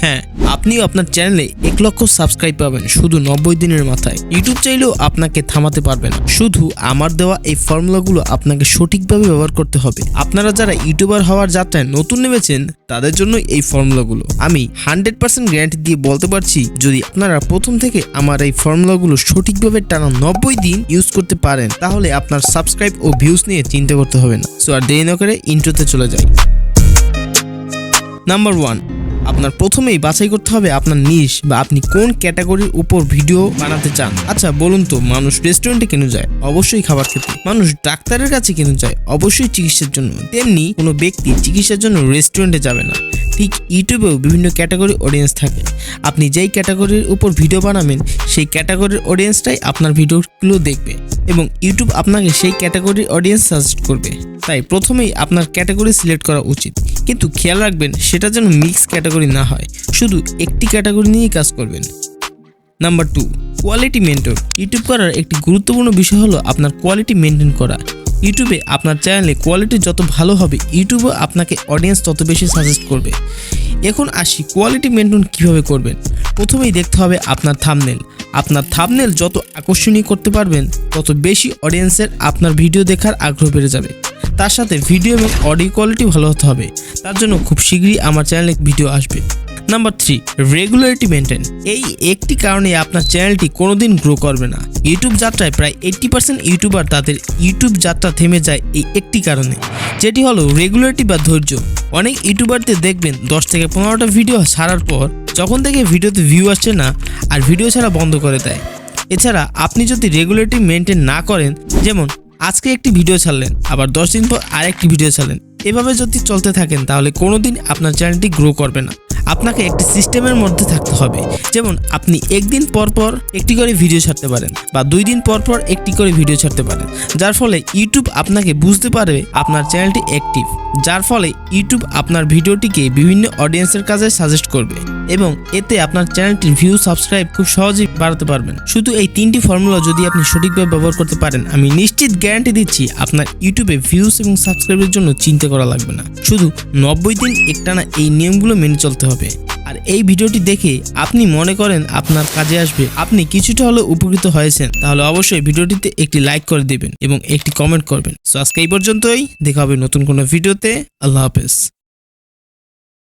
হ্যাঁ, আপনিও আপনার চ্যানেলে 1 লক্ষ সাবস্ক্রাইব পাবেন শুধু 90 দিনের মাথায়। ইউটিউব চাইলেও আপনাকে থামাতে পারবে না। শুধু আমার দেওয়া এই ফর্মুলাগুলো আপনাকে সঠিকভাবে ব্যবহার করতে হবে। আপনারা যারা ইউটিউবার হওয়ার যাত্রায় নতুন নেমেছেন তাদের জন্য এই ফর্মুলাগুলো। আমি 100% গ্যারান্টি দিয়ে বলতে পারছি, যদি আপনারা প্রথম থেকে আমার এই ফর্মুলাগুলো সঠিকভাবে টানা 90 দিন ইউজ করতে পারেন তাহলে আপনার সাবস্ক্রাইব ও ভিউজ নিয়ে চিন্তা করতে হবে না। সো আর দেরি না করে ইন্ট্রোতে চলে যাই। নাম্বার 1, আপনার প্রথমেই বাছাই করতে হবে আপনার নিশ বা আপনি কোন ক্যাটাগরির উপর ভিডিও বানাতে চান। আচ্ছা বলুন তো, মানুষ রেস্টুরেন্টে কেন যায়? অবশ্যই খাবার খেতে। মানুষ ডাক্তারের কাছে কেন যায়? অবশ্যই চিকিৎসার জন্য। তেমনি কোনো ব্যক্তি চিকিৎসার জন্য রেস্টুরেন্টে যাবে না। ঠিক ইউটিউবেও বিভিন্ন ক্যাটাগরি অডিয়েন্স থাকে। আপনি যেই ক্যাটাগরির উপর ভিডিও বানাবেন সেই ক্যাটাগরির অডিয়েন্সটাই আপনার ভিডিওগুলো দেখবে এবং ইউটিউব আপনাকে সেই ক্যাটাগরির অডিয়েন্স সাজেস্ট করবে। তাই প্রথমেই আপনার ক্যাটাগরি সিলেক্ট করা উচিত, কিন্তু খেয়াল রাখবেন সেটা যেন মিক্স ক্যাটাগরি না হয়। শুধু একটি ক্যাটাগরি নিয়েই কাজ করবেন। Number 2, quality maintain. ইউটিউব করার একটি গুরুত্বপূর্ণ বিষয় হলো আপনার কোয়ালিটি মেনটেন করা। ইউটিউবে আপনার চ্যানেলে কোয়ালিটি যত ভালো হবে ইউটিউবে আপনাকে অডিয়েন্স তত বেশি সাজেস্ট করবে। এখন আসি কোয়ালিটি মেনটেন কিভাবে করবেন। প্রথমেই দেখতে হবে আপনার থাম্বনেল। আপনার থাম্বনেল যত আকর্ষণীয় করতে পারবেন তত বেশি অডিয়েন্সের আপনার ভিডিও দেখার আগ্রহ বেড়ে যাবে। তার সাথে ভিডিও এবং অডিও কোয়ালিটি ভালো হতে হবে। তার জন্য খুব শীঘ্রই আমার চ্যানেলে ভিডিও আসবে। Number 3, regularity maintain. এই একটি কারণে আপনার চ্যানেলটি কোনোদিন গ্রো করবে না। ইউটিউব যাত্রায় প্রায় 80% ইউটিউবার তাদের ইউটিউব যাত্রা থেমে যায় এই একটি কারণে, যেটি হলো রেগুলারিটি বা ধৈর্য। অনেক ইউটিউবারদের দেখবেন 10 থেকে 15টা ভিডিও ছাড়ার পর যখন থেকে ভিডিওতে ভিউ আসছে না আর ভিডিও ছাড়া বন্ধ করে দেয়। এছাড়া আপনি যদি রেগুলারিটি মেনটেন না করেন, যেমন আজকে একটি ভিডিও ছাড়লেন আবার 10 দিন পর আরেকটি ভিডিও ছাড়লেন, এভাবে যদি চলতে থাকেন তাহলে কোনোদিন আপনার চ্যানেলটি গ্রো করবে না। আপনাকে একটি সিস্টেমের মধ্যে থাকতে হবে, যেমন আপনি একদিন পর পর একটি করে ভিডিও ছাড়তে পারেন বা 2 দিন পর পর একটি করে ভিডিও ছাড়তে পারেন, যার ফলে ইউটিউব আপনাকে বুঝতে পারবে আপনার চ্যানেলটি অ্যাক্টিভ, যার ফলে ইউটিউব আপনার ভিডিওটিকে বিভিন্ন অডিয়েন্সের কাছে সাজেস্ট করবে এবং এতে আপনার চ্যানেলটির ভিউ সাবস্ক্রাইব খুব সহজেই বাড়াতে পারবেন। শুধু এই 3টি ফর্মুলা যদি আপনি সঠিকভাবে ব্যবহার করতে পারেন, আমি নিশ্চিত গ্যারান্টি দিচ্ছি আপনার ইউটিউবে ভিউজ এবং সাবস্ক্রাইবের জন্য চিন্তা করা লাগবে না। শুধু 90 দিন একটানা এই নিয়মগুলো মেনে চলতে হবে। আর এই ভিডিওটি দেখে আপনি মনে করেন আপনার কাজে আসবে, আপনি কিছুটা হলেও উপকৃত হয়েছেন, তাহলে অবশ্যই ভিডিওটিতে একটি লাইক করে দিবেন এবং একটি কমেন্ট করবেন। সো আজকে এই পর্যন্তই, দেখা হবে নতুন কোনো ভিডিওতে। আল্লাহ হাফেজ।